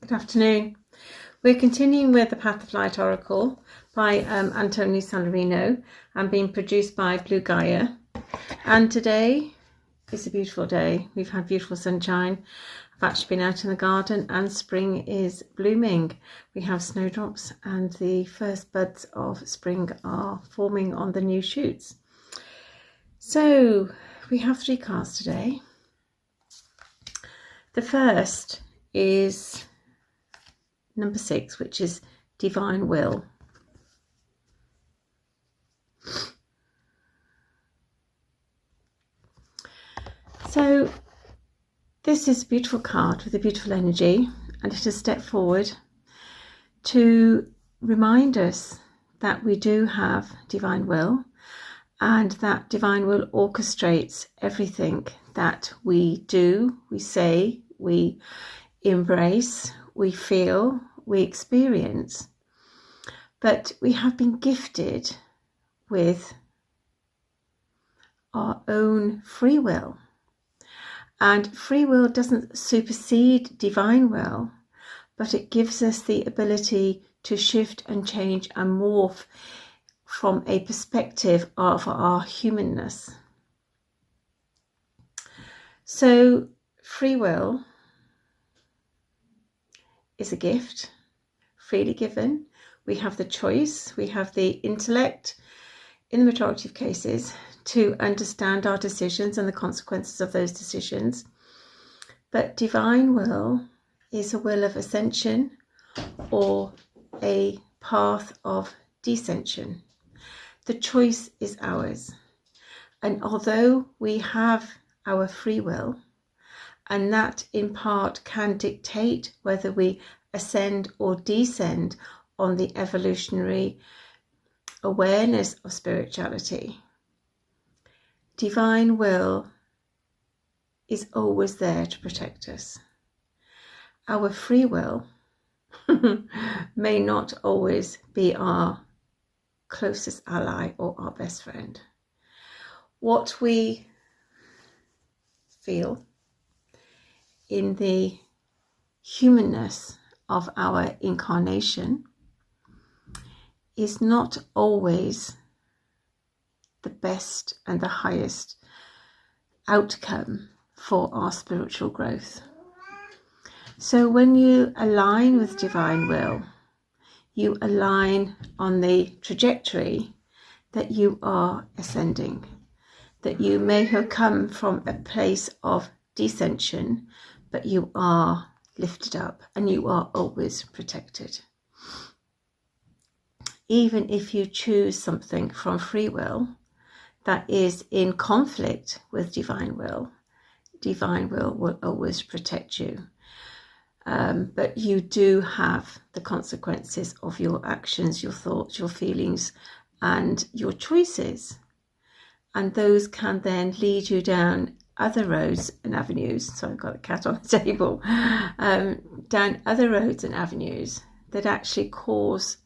Good afternoon. We're continuing with the Path of Light Oracle by Antonio Salarino and being produced by Blue Gaia. And today is a beautiful day. We've had beautiful sunshine. I've actually been out in the garden and spring is blooming. We have snowdrops and the first buds of spring are forming on the new shoots. So we have 3 cards today. The first is number 6, which is Divine Will. So this is a beautiful card with a beautiful energy, and it has stepped forward to remind us that we do have divine will, and that divine will orchestrates everything that we do, we say, we embrace, we feel, we experience. But we have been gifted with our own free will. And free will doesn't supersede divine will, but it gives us the ability to shift and change and morph from a perspective of our humanness. So free will is a gift, freely given. We have the choice, we have the intellect, in the majority of cases, to understand our decisions and the consequences of those decisions. But divine will is a will of ascension or a path of descension. The choice is ours. And although we have our free will, and that in part can dictate whether we ascend or descend on the evolutionary awareness of spirituality, divine will is always there to protect us. Our free will may not always be our closest ally or our best friend. What we feel in the humanness of our incarnation is not always the best and the highest outcome for our spiritual growth. So when you align with divine will, you align on the trajectory that you are ascending, that you may have come from a place of descension, but you are lifted up and you are always protected. Even if you choose something from free will that is in conflict with divine will will always protect you. But you do have the consequences of your actions, your thoughts, your feelings, and your choices. And those can then lead you down other roads and avenues. So I've got a cat on the table. Down other roads and avenues that actually cause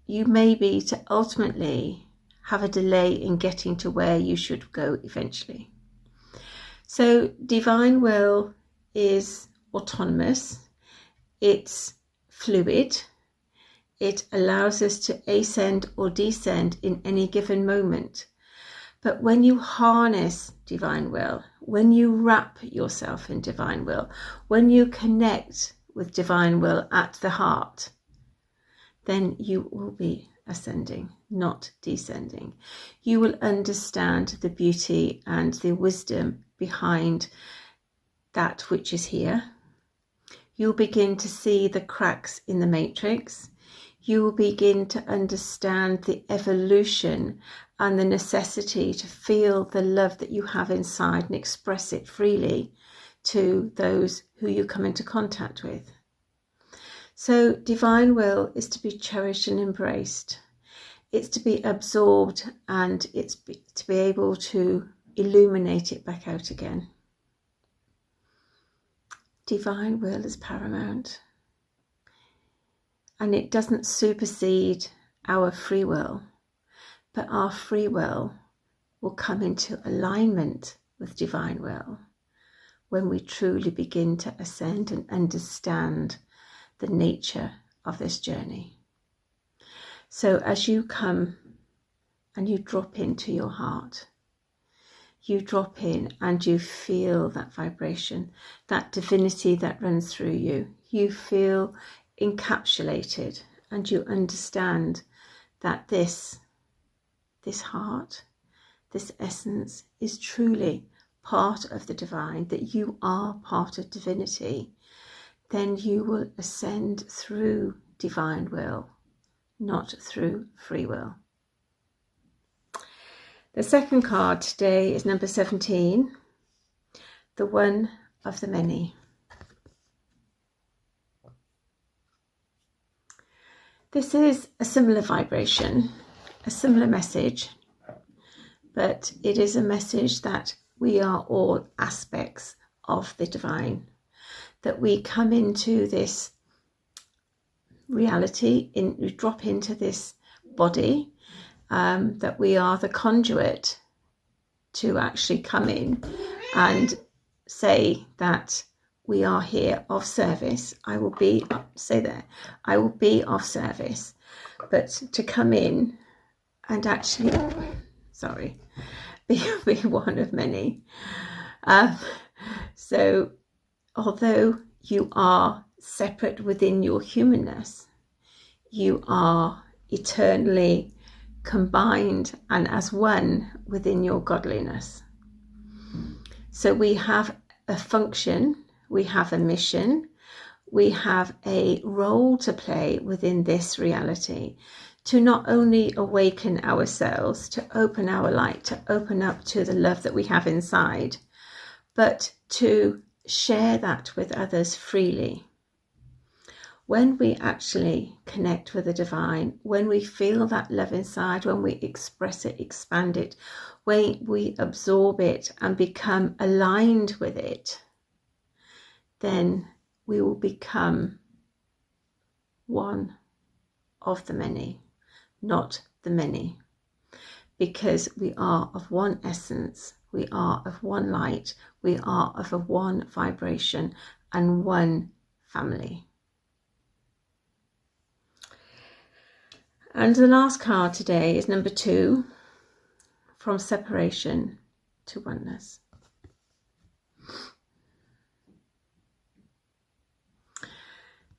you maybe to ultimately have a delay in getting to where you should go eventually. So divine will is autonomous, it's fluid, it allows us to ascend or descend in any given moment. But when you harness divine will, when you wrap yourself in divine will, when you connect with divine will at the heart, then you will be ascending, not descending. You will understand the beauty and the wisdom behind that which is here. You'll begin to see the cracks in the matrix. You will begin to understand the evolution and the necessity to feel the love that you have inside and express it freely to those who you come into contact with. So divine will is to be cherished and embraced. It's to be absorbed, and it's to be able to illuminate it back out again. Divine will is paramount, and it doesn't supersede our free will, but our free will come into alignment with divine will when we truly begin to ascend and understand the nature of this journey. So as you come and you drop into your heart, you drop in and you feel that vibration, that divinity that runs through you. You feel encapsulated and you understand that this heart, this essence is truly part of the divine, that you are part of divinity. Then you will ascend through divine will, not through free will. The second card today is number 17, the one of the many. This is a similar vibration, a similar message, but it is a message that we are all aspects of the divine, that we come into this reality, we drop into this body, that we are the conduit to actually come in and say that we are here of service. I will be of service, but to come in and actually, be one of many. So although you are separate within your humanness, you are eternally combined and as one within your godliness. So we have a function, we have a mission, we have a role to play within this reality, to not only awaken ourselves, to open our light, to open up to the love that we have inside, but to share that with others freely. When we actually connect with the divine, when we feel that love inside, when we express it, expand it, when we absorb it and become aligned with it, then we will become one of the many, not the many, because we are of one essence, we are of one light, we are of a one vibration and one family. And the last card today is number 2, from separation to oneness.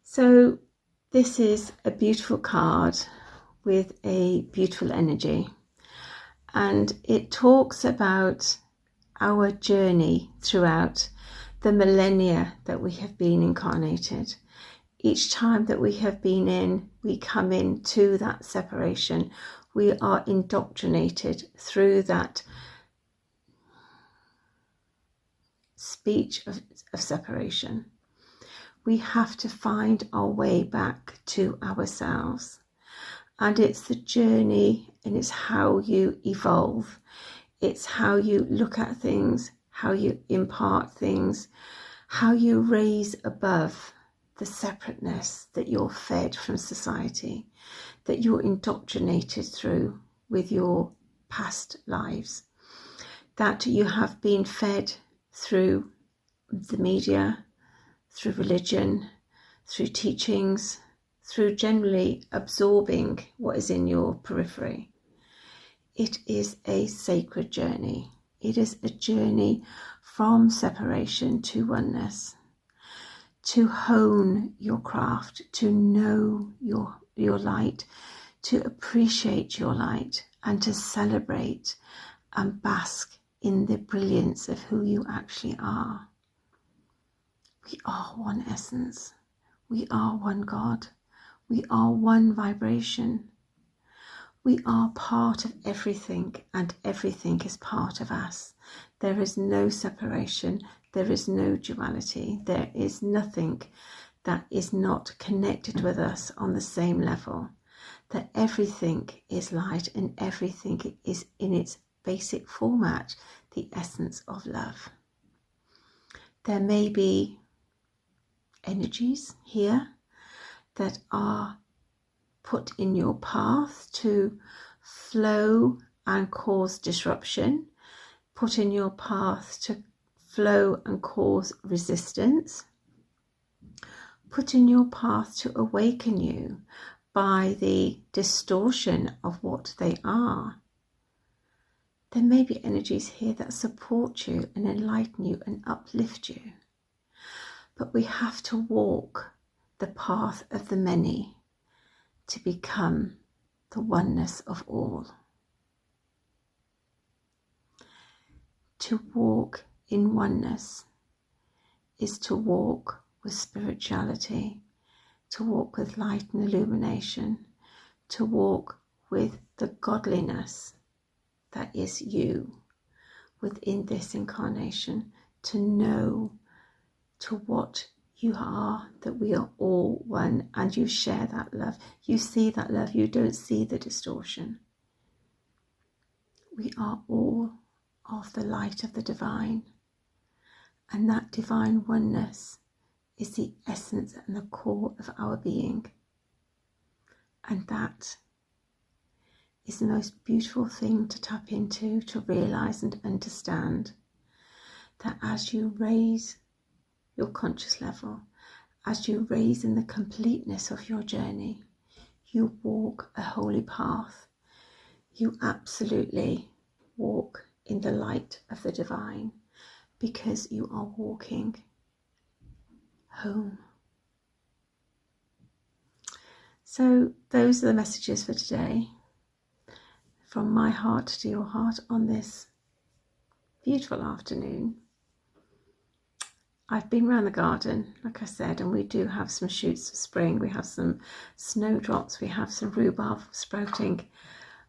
So this is a beautiful card with a beautiful energy, and it talks about our journey throughout the millennia that we have been incarnated. Each time that we have been in, we come into that separation. We are indoctrinated through that speech of separation. We have to find our way back to ourselves. And it's the journey, and it's how you evolve. It's how you look at things, how you impart things, how you raise above the separateness that you're fed from society, that you're indoctrinated through with your past lives, that you have been fed through the media, through religion, through teachings, through generally absorbing what is in your periphery. It is a sacred journey. It is a journey from separation to oneness, to hone your craft, to know your light, to appreciate your light, and to celebrate and bask in the brilliance of who you actually are. We are one essence. We are one God. We are one vibration. We are part of everything, and everything is part of us. There is no separation. There is no duality. There is nothing that is not connected with us on the same level. That everything is light and everything is in its basic format, the essence of love. There may be energies here that are put in your path to flow and cause disruption, put in your path to flow and cause resistance, put in your path to awaken you by the distortion of what they are, there may be energies here that support you and enlighten you and uplift you. But we have to walk the path of the many to become the oneness of all. To walk in oneness is to walk with spirituality, to walk with light and illumination, to walk with the godliness that is you within this incarnation, to know to what you are, that we are all one, and you share that love. You see that love, you don't see the distortion. We are all of the light of the divine, and that divine oneness is the essence and the core of our being. And that is the most beautiful thing to tap into, to realize and understand, that as you raise your conscious level, as you raise in the completeness of your journey, you walk a holy path. You absolutely walk in the light of the divine, because you are walking home. So those are the messages for today, from my heart to your heart on this beautiful afternoon. I've been around the garden, like I said, and we do have some shoots of spring. We have some snowdrops, we have some rhubarb sprouting.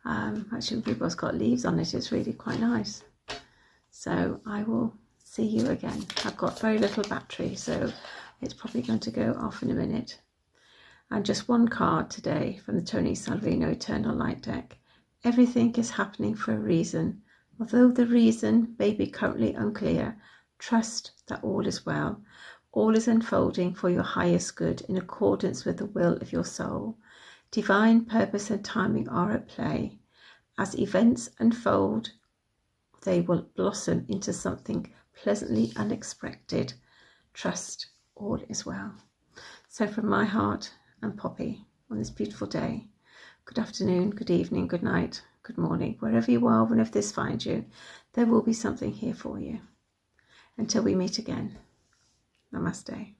Actually, rhubarb's got leaves on it, it's really quite nice. So I will see you again. I've got very little battery, so it's probably going to go off in a minute. And just one card today from the Tony Salvino Eternal Light deck. Everything is happening for a reason. Although the reason may be currently unclear, trust that all is well. All is unfolding for your highest good in accordance with the will of your soul. Divine purpose and timing are at play. As events unfold, they will blossom into something pleasantly unexpected. Trust all is well. So from my heart and Poppy on this beautiful day, good afternoon, good evening, good night, good morning, wherever you are, whenever this finds you, there will be something here for you. Until we meet again, namaste.